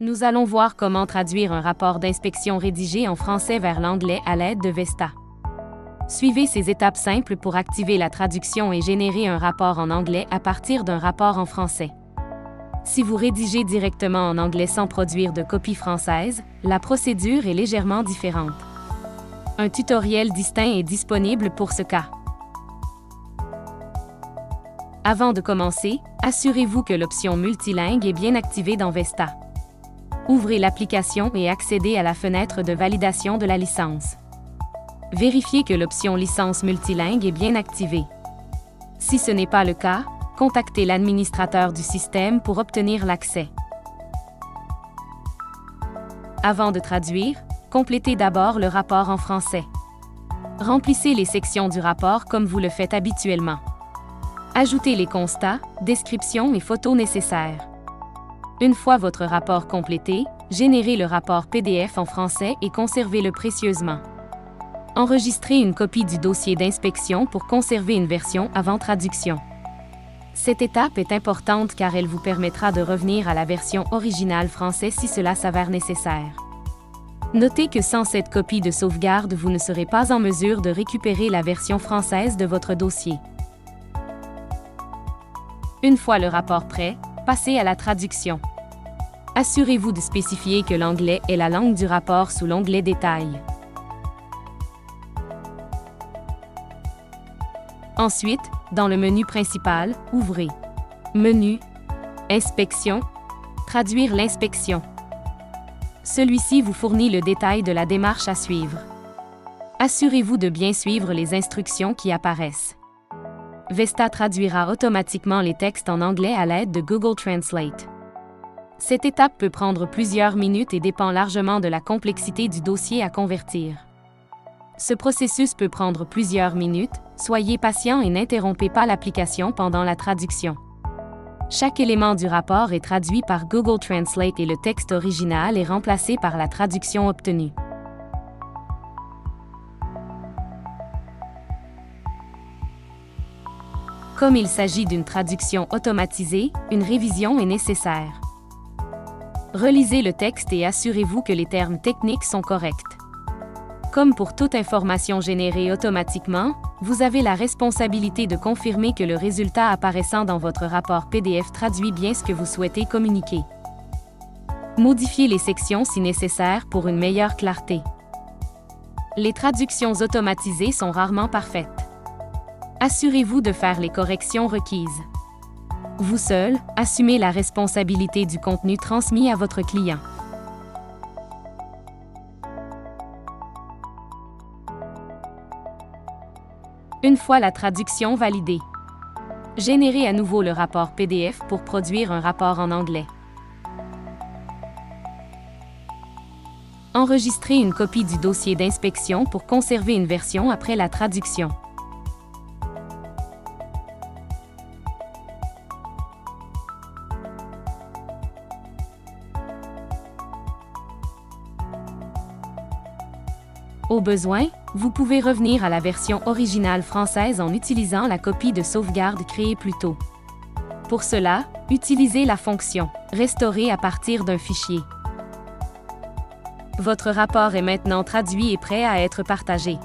Nous allons voir comment traduire un rapport d'inspection rédigé en français vers l'anglais à l'aide de Vesta. Suivez ces étapes simples pour activer la traduction et générer un rapport en anglais à partir d'un rapport en français. Si vous rédigez directement en anglais sans produire de copie française, la procédure est légèrement différente. Un tutoriel distinct est disponible pour ce cas. Avant de commencer, assurez-vous que l'option multilingue est bien activée dans Vesta. Ouvrez l'application et accédez à la fenêtre de validation de la licence. Vérifiez que l'option licence multilingue est bien activée. Si ce n'est pas le cas, contactez l'administrateur du système pour obtenir l'accès. Avant de traduire, complétez d'abord le rapport en français. Remplissez les sections du rapport comme vous le faites habituellement. Ajoutez les constats, descriptions et photos nécessaires. Une fois votre rapport complété, générez le rapport PDF en français et conservez-le précieusement. Enregistrez une copie du dossier d'inspection pour conserver une version avant traduction. Cette étape est importante car elle vous permettra de revenir à la version originale française si cela s'avère nécessaire. Notez que sans cette copie de sauvegarde, vous ne serez pas en mesure de récupérer la version française de votre dossier. Une fois le rapport prêt, passez à la traduction. Assurez-vous de spécifier que l'anglais est la langue du rapport sous l'onglet Détails. Ensuite, dans le menu principal, ouvrez Menu, Inspection, Traduire l'inspection. Celui-ci vous fournit le détail de la démarche à suivre. Assurez-vous de bien suivre les instructions qui apparaissent. Vesta traduira automatiquement les textes en anglais à l'aide de Google Translate. Cette étape peut prendre plusieurs minutes et dépend largement de la complexité du dossier à convertir. Ce processus peut prendre plusieurs minutes, soyez patient et n'interrompez pas l'application pendant la traduction. Chaque élément du rapport est traduit par Google Translate et le texte original est remplacé par la traduction obtenue. Comme il s'agit d'une traduction automatisée, une révision est nécessaire. Relisez le texte et assurez-vous que les termes techniques sont corrects. Comme pour toute information générée automatiquement, vous avez la responsabilité de confirmer que le résultat apparaissant dans votre rapport PDF traduit bien ce que vous souhaitez communiquer. Modifiez les sections si nécessaire pour une meilleure clarté. Les traductions automatisées sont rarement parfaites. Assurez-vous de faire les corrections requises. Vous seul, assumez la responsabilité du contenu transmis à votre client. Une fois la traduction validée, générez à nouveau le rapport PDF pour produire un rapport en anglais. Enregistrez une copie du dossier d'inspection pour conserver une version après la traduction. Au besoin, vous pouvez revenir à la version originale française en utilisant la copie de sauvegarde créée plus tôt. Pour cela, utilisez la fonction « Restaurer à partir d'un fichier ». Votre rapport est maintenant traduit et prêt à être partagé.